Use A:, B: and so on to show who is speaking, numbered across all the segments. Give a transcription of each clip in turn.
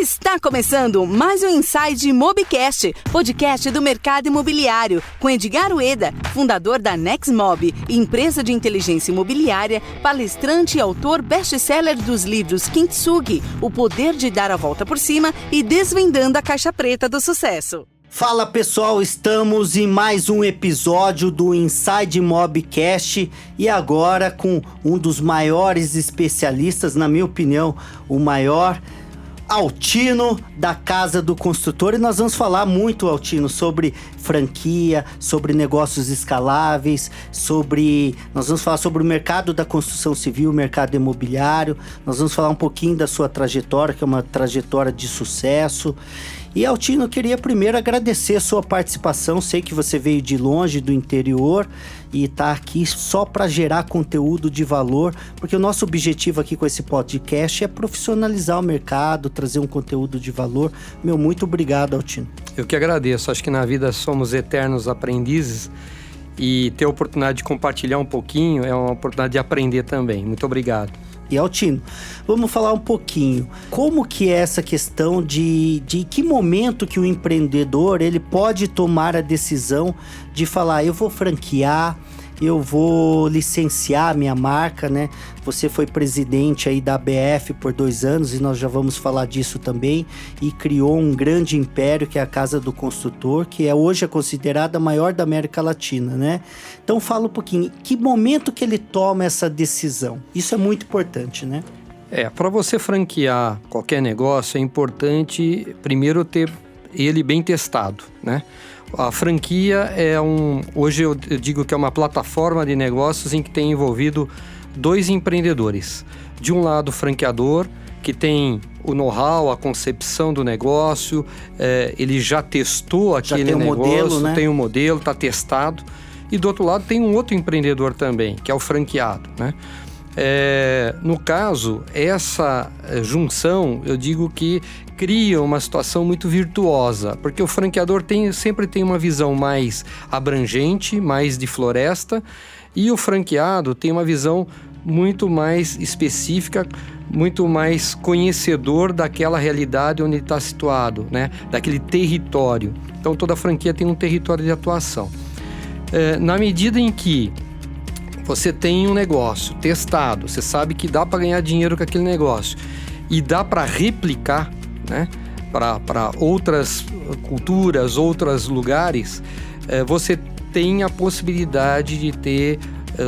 A: Está começando mais um Inside Mobcast, podcast do mercado imobiliário, com Edgar Ueda, fundador da Nexmob, empresa de inteligência imobiliária, palestrante e autor best-seller dos livros Kintsugi, O Poder de Dar a Volta por Cima e Desvendando a Caixa Preta do Sucesso.
B: Fala pessoal, estamos em mais um episódio do Inside Mobcast e agora com um dos maiores especialistas, na minha opinião, o maior Altino da Casa do Construtor. E nós vamos falar muito, Altino, sobre franquia, sobre negócios escaláveis, nós vamos falar sobre o mercado da construção civil, o mercado imobiliário, nós vamos falar um pouquinho da sua trajetória, que é uma trajetória de sucesso. E Altino, eu queria primeiro agradecer a sua participação. Sei que você veio de longe, do interior, e está aqui só para gerar conteúdo de valor, porque o nosso objetivo aqui com esse podcast é profissionalizar o mercado, trazer um conteúdo de valor. Muito obrigado, Altino.
C: Eu que agradeço. Acho que na vida somos eternos aprendizes e ter a oportunidade de compartilhar um pouquinho é uma oportunidade de aprender também. Muito obrigado.
B: E Altino, vamos falar um pouquinho, como que é essa questão de que momento que o empreendedor ele pode tomar a decisão de falar, eu vou franquear, eu vou licenciar minha marca, né? Você foi presidente aí da ABF por 2 anos e nós já vamos falar disso também, e criou um grande império que é a Casa do Construtor, que hoje é considerada a maior da América Latina, né? Então fala um pouquinho, que momento que ele toma essa decisão? Isso é muito importante, né?
C: Para você franquear qualquer negócio é importante primeiro ter ele bem testado, né? A franquia hoje eu digo que é uma plataforma de negócios em que tem envolvido 2 empreendedores. De um lado, o franqueador, que tem o know-how, a concepção do negócio, ele já testou aquele negócio,
B: modelo, né?
C: Tem um modelo, está testado. E do outro lado tem um outro empreendedor também, que é o franqueado, né? No caso, essa junção, eu digo que cria uma situação muito virtuosa, porque o franqueador sempre tem uma visão mais abrangente, mais de floresta, e o franqueado tem uma visão muito mais específica, muito mais conhecedor daquela realidade onde está situado, né? Daquele território. Então toda franquia tem um território de atuação. Na medida em que você tem um negócio testado, você sabe que dá para ganhar dinheiro com aquele negócio e dá para replicar, né, para outras culturas, outros lugares, você tem a possibilidade de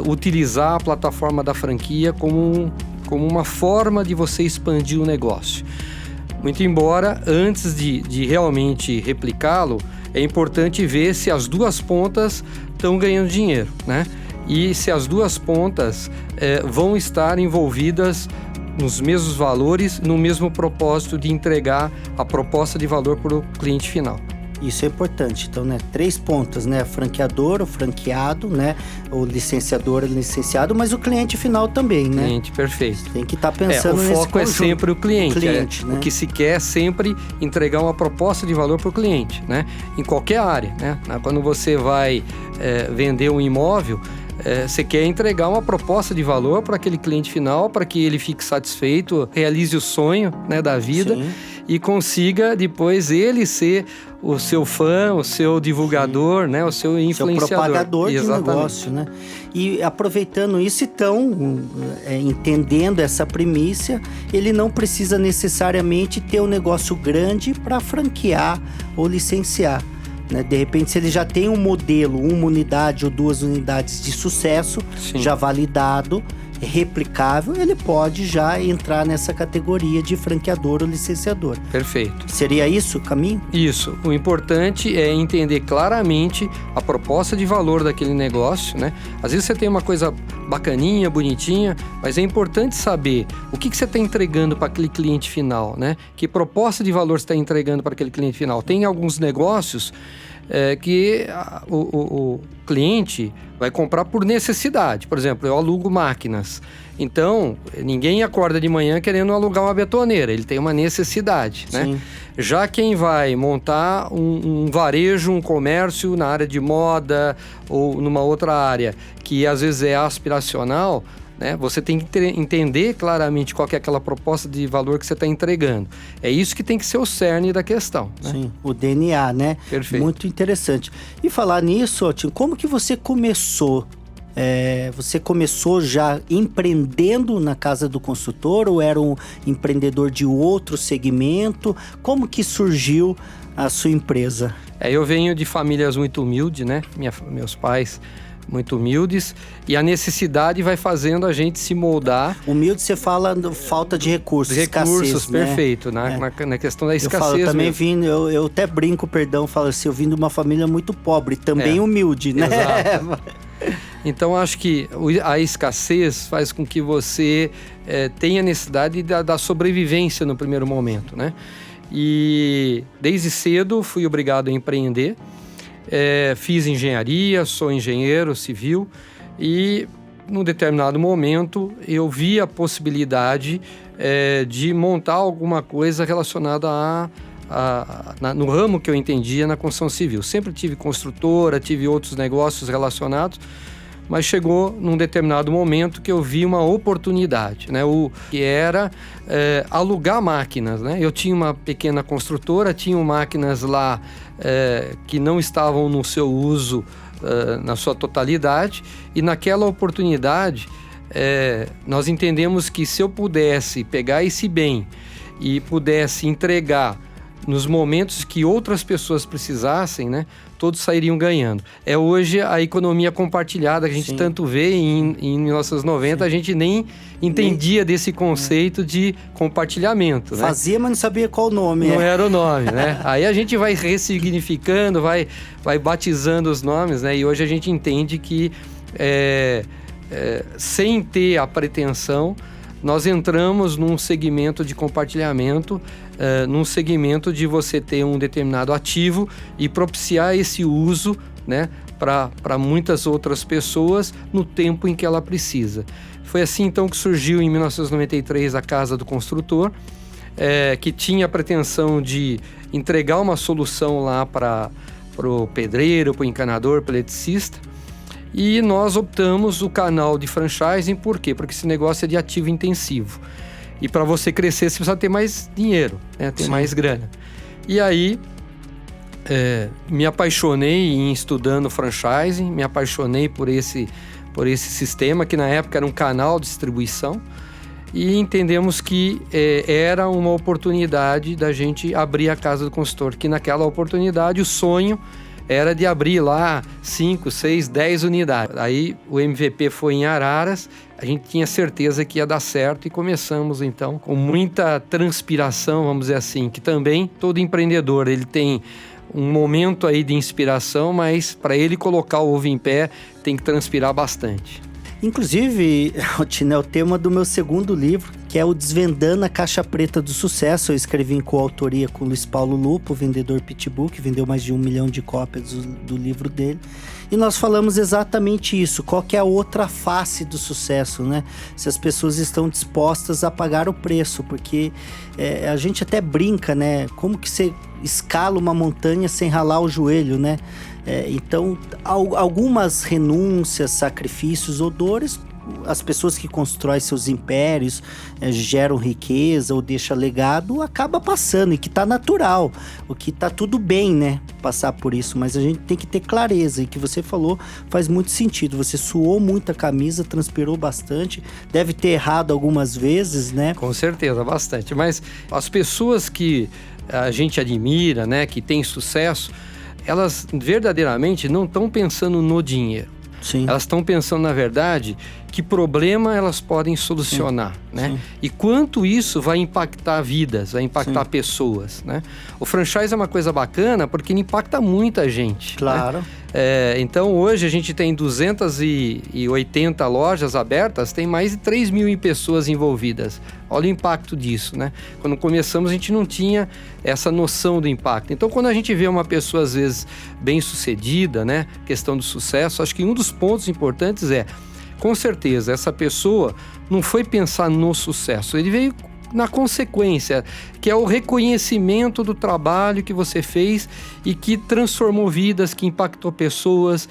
C: utilizar a plataforma da franquia como uma forma de você expandir o negócio. Muito embora, antes de realmente replicá-lo, é importante ver se as 2 pontas estão ganhando dinheiro, né? E se as 2 pontas vão estar envolvidas nos mesmos valores, no mesmo propósito de entregar a proposta de valor para o cliente final.
B: Isso é importante. Então, né, 3 pontas, né? Franqueador, o franqueado, né? O licenciador, o licenciado, mas o cliente final também, né?
C: Cliente, perfeito.
B: Tem que estar pensando nesse conjunto.
C: O foco é sempre o cliente.
B: Né?
C: O que se quer é sempre entregar uma proposta de valor para o cliente, né? Em qualquer área, né? Quando você vai vender um imóvel, você quer entregar uma proposta de valor para aquele cliente final, para que ele fique satisfeito, realize o sonho, né, da vida. Sim. E consiga depois ele ser o seu fã, o seu divulgador, né, o seu influenciador.
B: Seu propagador de negócio, né? E aproveitando isso, então, entendendo essa premissa, ele não precisa necessariamente ter um negócio grande para franquear ou licenciar. De repente, se ele já tem um modelo, 1 unidade ou 2 unidades de sucesso, sim, já validado, replicável, ele pode já entrar nessa categoria de franqueador ou licenciador.
C: Perfeito.
B: Seria isso o caminho?
C: Isso. O importante é entender claramente a proposta de valor daquele negócio, né? Às vezes você tem uma coisa bacaninha, bonitinha, mas é importante saber o que você está entregando para aquele cliente final, né? Que proposta de valor você está entregando para aquele cliente final. Tem alguns negócios que o cliente vai comprar por necessidade. Por exemplo, eu alugo máquinas. Então, ninguém acorda de manhã querendo alugar uma betoneira. Ele tem uma necessidade, né?
B: Sim.
C: Já quem vai montar um varejo, um comércio na área de moda ou numa outra área, que às vezes é aspiracional, né? Você tem que entender claramente qual que é aquela proposta de valor que você está entregando. É isso que tem que ser o cerne da questão, né?
B: Sim, o DNA, né?
C: Perfeito.
B: Muito interessante. E falar nisso, Otinho, como que você começou? Você começou já empreendendo na Casa do Construtor ou era um empreendedor de outro segmento? Como que surgiu a sua empresa?
C: Eu venho de famílias muito humildes, né? Meus pais muito humildes, e a necessidade vai fazendo a gente se moldar.
B: Humilde, você fala falta de recursos, escassez, né?
C: Perfeito, na questão da escassez.
B: Eu também vim, eu até brinco, falo assim, eu vim de uma família muito pobre, também humilde, né?
C: Exato. Então, acho que a escassez faz com que você tenha necessidade da sobrevivência no primeiro momento, né? E desde cedo fui obrigado a empreender. Fiz engenharia, sou engenheiro civil e num determinado momento eu vi a possibilidade de montar alguma coisa relacionada no ramo que eu entendia na construção civil. Sempre tive construtora, tive outros negócios relacionados, mas chegou num determinado momento que eu vi uma oportunidade, né? Que era alugar máquinas, né? Eu tinha uma pequena construtora, tinha máquinas lá que não estavam no seu uso na sua totalidade, e naquela oportunidade nós entendemos que se eu pudesse pegar esse bem e pudesse entregar nos momentos que outras pessoas precisassem, né, todos sairiam ganhando. Hoje a economia compartilhada que a gente tanto vê em 1990, a gente nem entendia desse conceito de compartilhamento, né?
B: Fazia, mas não sabia qual o nome.
C: Não era o nome, né? Aí a gente vai ressignificando, vai batizando os nomes, né? E hoje a gente entende que sem ter a pretensão, nós entramos num segmento de compartilhamento, num segmento de você ter um determinado ativo e propiciar esse uso, né, para muitas outras pessoas no tempo em que ela precisa. Foi assim então que surgiu em 1993 a Casa do Construtor, que tinha a pretensão de entregar uma solução lá para o pedreiro, para o encanador, para o eletricista. E nós optamos o canal de franchising, por quê? Porque esse negócio é de ativo intensivo. E para você crescer, você precisa ter mais dinheiro, né? Ter mais grana. E aí, me apaixonei em estudando franchising, me apaixonei por esse sistema, que na época era um canal de distribuição, e entendemos que era uma oportunidade da gente abrir a Casa do Consultor, que naquela oportunidade o sonho era de abrir lá 5, 6, 10 unidades. Aí o MVP foi em Araras, a gente tinha certeza que ia dar certo e começamos então com muita transpiração, vamos dizer assim, que também todo empreendedor, ele tem um momento aí de inspiração, mas para ele colocar o ovo em pé tem que transpirar bastante.
B: Inclusive, Otinho, é o tema do meu segundo livro, que é o Desvendando a Caixa Preta do Sucesso. Eu escrevi em coautoria com o Luiz Paulo Lupo, vendedor Pitbull, que vendeu mais de 1 milhão de cópias do livro dele. E nós falamos exatamente isso, qual que é a outra face do sucesso, né? Se as pessoas estão dispostas a pagar o preço, porque a gente até brinca, né? Como que você escala uma montanha sem ralar o joelho, né? Então, algumas renúncias, sacrifícios ou dores, as pessoas que constroem seus impérios, geram riqueza ou deixam legado, acaba passando, e que tá natural, o que tá tudo bem, né, passar por isso, mas a gente tem que ter clareza, e que você falou faz muito sentido, você suou muito a camisa, transpirou bastante, deve ter errado algumas vezes, né?
C: Com certeza, bastante, mas as pessoas que a gente admira, né, que tem sucesso, elas verdadeiramente não estão pensando no dinheiro.
B: Sim.
C: Elas estão pensando, na verdade, que problema elas podem solucionar, né?
B: Sim.
C: E quanto isso vai impactar vidas, vai impactar pessoas, né? O franchise é uma coisa bacana porque ele impacta muita gente.
B: Claro.
C: Né? Então, hoje a gente tem 280 lojas abertas, tem mais de 3 mil pessoas envolvidas. Olha o impacto disso, né? Quando começamos, a gente não tinha essa noção do impacto. Então, quando a gente vê uma pessoa, às vezes, bem-sucedida, né? Questão do sucesso, acho que um dos pontos importantes com certeza, essa pessoa não foi pensar no sucesso. Ele veio na consequência, que é o reconhecimento do trabalho que você fez e que transformou vidas, que impactou pessoas,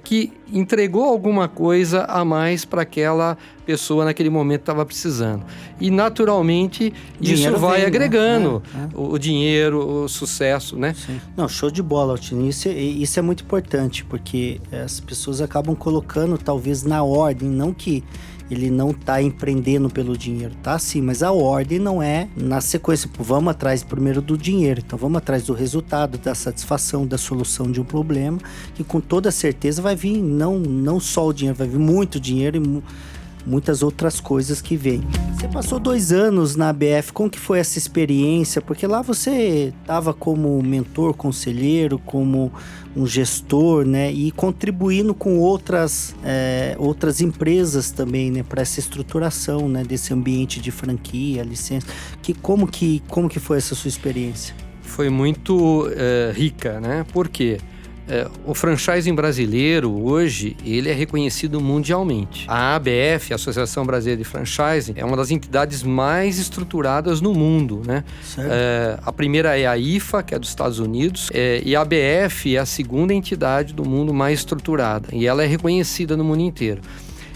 C: que entregou alguma coisa a mais para aquela pessoa naquele momento estava precisando. E naturalmente isso vai agregando o dinheiro, o sucesso, né?
B: Sim. Não, show de bola, Altino. Isso é muito importante, porque as pessoas acabam colocando talvez na ordem, não que ele não está empreendendo pelo dinheiro, tá sim, mas a ordem não é na sequência. Vamos atrás primeiro do dinheiro, então vamos atrás do resultado, da satisfação, da solução de um problema, que com toda certeza vai vir não só o dinheiro, vai vir muito dinheiro e muitas outras coisas que vêm. Você passou 2 anos na ABF, como que foi essa experiência? Porque lá você estava como mentor, conselheiro, como um gestor, né? E contribuindo com outras empresas também, né? Para essa estruturação, né? Desse ambiente de franquia, licença. Como que foi essa sua experiência?
C: Foi muito rica, né? Por quê? O franchising brasileiro, hoje, ele é reconhecido mundialmente. A ABF, a Associação Brasileira de Franchising, é uma das entidades mais estruturadas no mundo, né? A primeira é a IFA, que é dos Estados Unidos, e a ABF é a segunda entidade do mundo mais estruturada, e ela é reconhecida no mundo inteiro.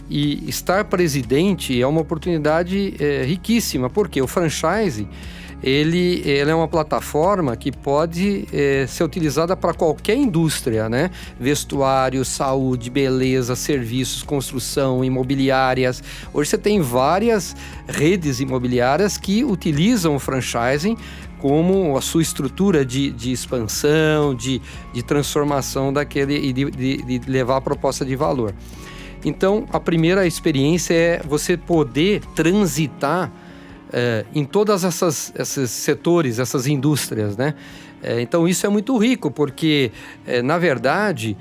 C: E estar presidente é uma oportunidade riquíssima, porque o franchising ele é uma plataforma que pode ser utilizada para qualquer indústria, né? Vestuário, saúde, beleza, serviços, construção, imobiliárias. Hoje você tem várias redes imobiliárias que utilizam o franchising como a sua estrutura de expansão, de transformação daquele e de levar a proposta de valor. Então, a primeira experiência é você poder transitar em todas esses setores, essas indústrias, né? Então isso é muito rico, porque na verdade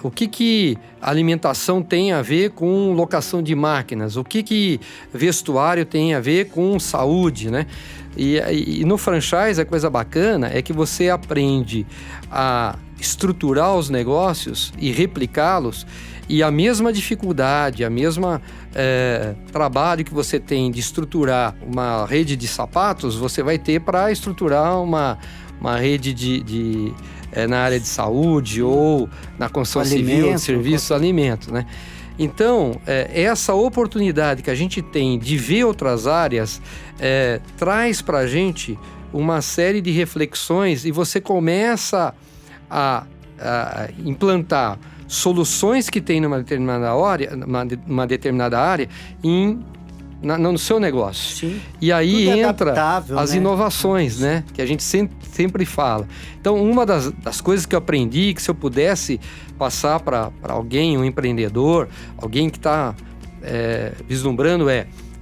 C: o que a alimentação tem a ver com locação de máquinas, o que vestuário tem a ver com saúde, né? E no franchise a coisa bacana é que você aprende a estruturar os negócios e replicá-los, e a mesma dificuldade, a mesma trabalho que você tem de estruturar uma rede de sapatos, você vai ter para estruturar uma rede na área de saúde ou na construção civil, de serviços, alimentos, né? Então, essa oportunidade que a gente tem de ver outras áreas traz para a gente uma série de reflexões, e você começa a implantar soluções que tem numa determinada área no seu negócio. Sim. E aí entra as inovações, né? Que a gente sempre fala. Então, uma das coisas que eu aprendi, que se eu pudesse passar para alguém, um empreendedor, alguém que está vislumbrando,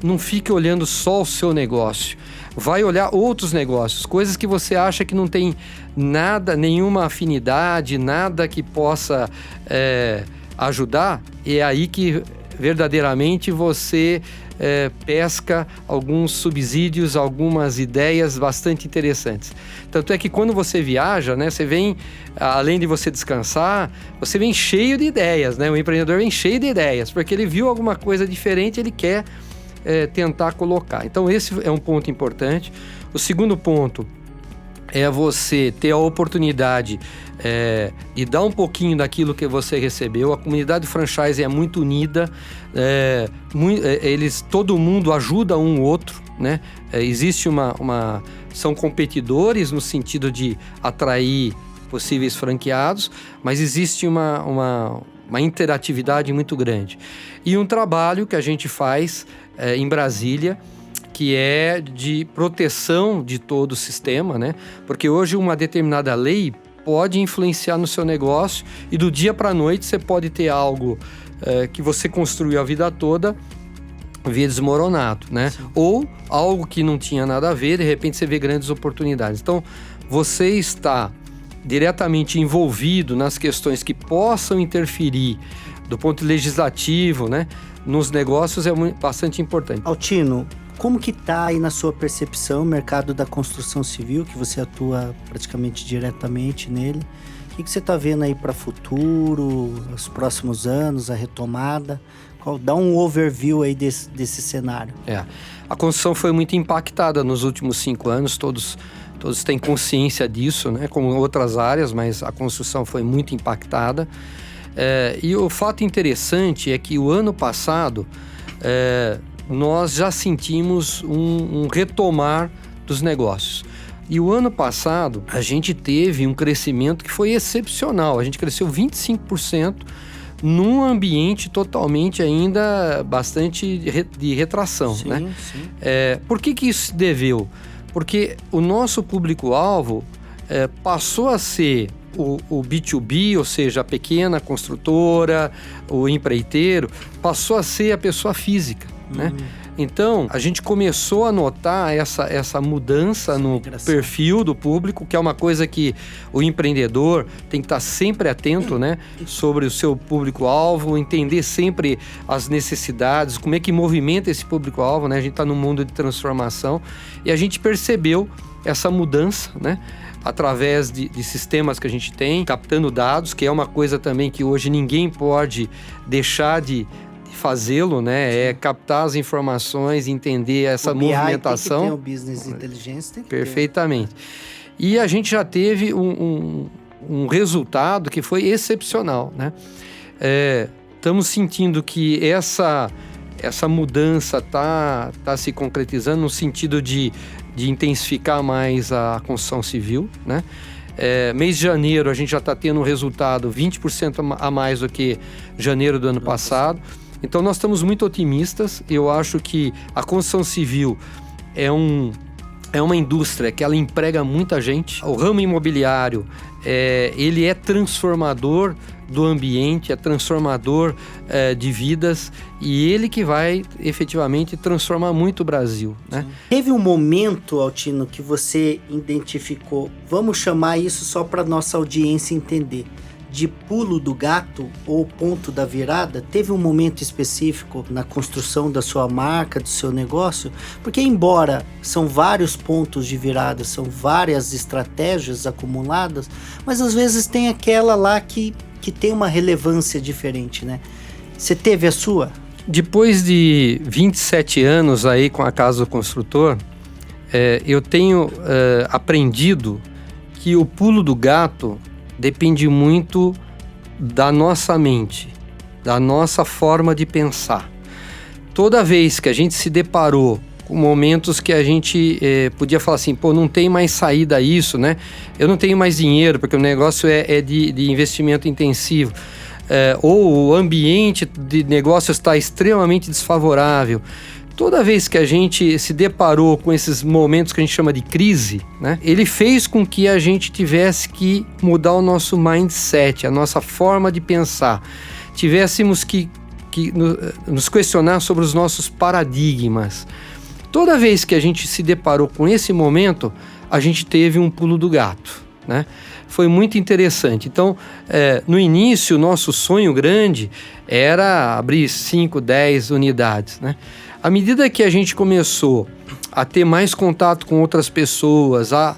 C: não fique olhando só o seu negócio. Vai olhar outros negócios, coisas que você acha que não tem nada, nenhuma afinidade, nada que possa ajudar. É aí que verdadeiramente você pesca alguns subsídios, algumas ideias bastante interessantes. Tanto é que quando você viaja, né, você vem, além de você descansar, você vem cheio de ideias, né? O empreendedor vem cheio de ideias, porque ele viu alguma coisa diferente, ele quer tentar colocar. Então esse é um ponto importante. O segundo ponto é você ter a oportunidade de dar um pouquinho daquilo que você recebeu. A comunidade franchise é muito unida, todo mundo ajuda um ou outro, né? Existe são competidores no sentido de atrair possíveis franqueados, mas existe uma interatividade muito grande. E um trabalho que a gente faz em Brasília, que é de proteção de todo o sistema, né? Porque hoje uma determinada lei pode influenciar no seu negócio e do dia para a noite você pode ter algo que você construiu a vida toda ver desmoronado, né? Sim. Ou algo que não tinha nada a ver, de repente você vê grandes oportunidades. Então, você está diretamente envolvido nas questões que possam interferir do ponto legislativo, né, nos negócios é bastante importante.
B: Altino, como que está aí na sua percepção o mercado da construção civil, que você atua praticamente diretamente nele? O que você está vendo aí para o futuro, os próximos anos, a retomada? Dá um overview aí desse cenário.
C: A construção foi muito impactada nos últimos 5 anos, todos têm consciência disso, né? Como outras áreas, mas a construção foi muito impactada. E o fato interessante é que o ano passado nós já sentimos um retomar dos negócios. E o ano passado a gente teve um crescimento que foi excepcional, a gente cresceu 25%, num ambiente totalmente ainda bastante de retração,
B: sim,
C: né?
B: Sim.
C: Por que isso se deveu? Porque o nosso público-alvo passou a ser o B2B, ou seja, a pequena construtora, o empreiteiro, passou a ser a pessoa física, né? Então, a gente começou a notar essa mudança no perfil do público, que é uma coisa que o empreendedor tem que estar sempre atento, né? Sobre o seu público-alvo, entender sempre as necessidades, como é que movimenta esse público-alvo, né? A gente está num mundo de transformação e a gente percebeu essa mudança, né? Através de sistemas que a gente tem, captando dados, que é uma coisa também que hoje ninguém pode deixar de fazê-lo, né? É captar as informações, entender essa movimentação.
B: Tem que ter o business intelligence, tem que
C: perfeitamente. E a gente já teve um resultado que foi excepcional, né? Estamos sentindo que essa mudança está se concretizando no sentido de intensificar mais a construção civil, né? Mês de janeiro a gente já está tendo um resultado 20% a mais do que janeiro do ano passado. Então nós estamos muito otimistas. Eu acho que a construção civil é uma indústria que ela emprega muita gente. O ramo imobiliário ele é transformador do ambiente, é transformador de vidas, e ele que vai efetivamente transformar muito o Brasil, né?
B: Teve um momento, Altino, que você identificou, vamos chamar isso só para nossa audiência entender, de pulo do gato ou ponto da virada? Teve um momento específico na construção da sua marca, do seu negócio? Porque embora são vários pontos de virada, são várias estratégias acumuladas, mas às vezes tem aquela lá que tem uma relevância diferente, né? Você teve a sua?
C: Depois de 27 anos aí com a Casa do Construtor, eu tenho aprendido que o pulo do gato depende muito da nossa mente, da nossa forma de pensar. Toda vez que a gente se deparou com momentos que a gente podia falar assim, não tem mais saída a isso, né? Eu não tenho mais dinheiro, porque o negócio é de investimento intensivo. Ou o ambiente de negócio está extremamente desfavorável. Toda vez que a gente se deparou com esses momentos que a gente chama de crise, né, ele fez com que a gente tivesse que mudar o nosso mindset, a nossa forma de pensar. Tivéssemos que nos questionar sobre os nossos paradigmas. Toda vez que a gente se deparou com esse momento, a gente teve um pulo do gato, né? Foi muito interessante. Então, no início, o nosso sonho grande era abrir 5, 10 unidades, né? À medida que a gente começou a ter mais contato com outras pessoas, a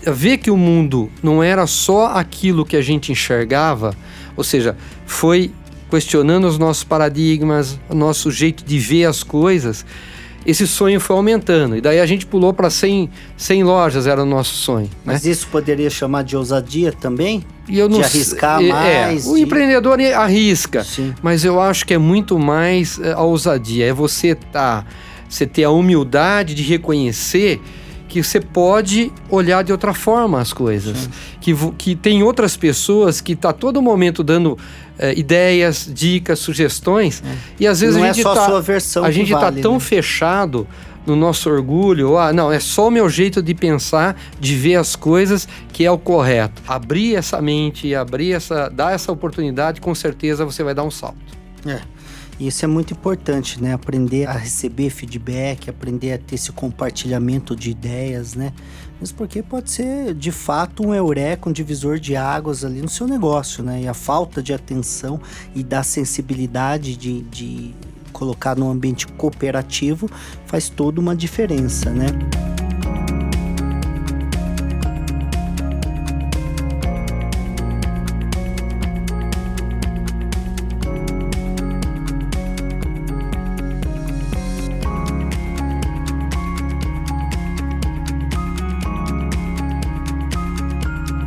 C: ver que o mundo não era só aquilo que a gente enxergava, ou seja, foi questionando os nossos paradigmas, o nosso jeito de ver as coisas, esse sonho foi aumentando. E daí a gente pulou para 100 lojas, era o nosso sonho, né?
B: Mas isso poderia chamar de ousadia também?
C: E eu não
B: de arriscar mais?
C: O empreendedor arrisca,
B: sim,
C: mas eu acho que é muito mais a ousadia. É você ter a humildade de reconhecer que você pode olhar de outra forma as coisas. Que tem outras pessoas que tá todo momento dando ideias, dicas, sugestões. E às vezes
B: não
C: a gente
B: só a sua versão
C: a gente
B: vale,
C: tá tão
B: né?
C: fechado no nosso orgulho, não, é só o meu jeito de pensar, de ver as coisas que é o correto. Abrir essa mente, dar essa oportunidade, com certeza você vai dar um salto.
B: Isso é muito importante, né? Aprender a receber feedback, aprender a ter esse compartilhamento de ideias, né? Mesmo porque pode ser, de fato, um eureka, um divisor de águas ali no seu negócio, né? E a falta de atenção e da sensibilidade de colocar num ambiente cooperativo faz toda uma diferença, né?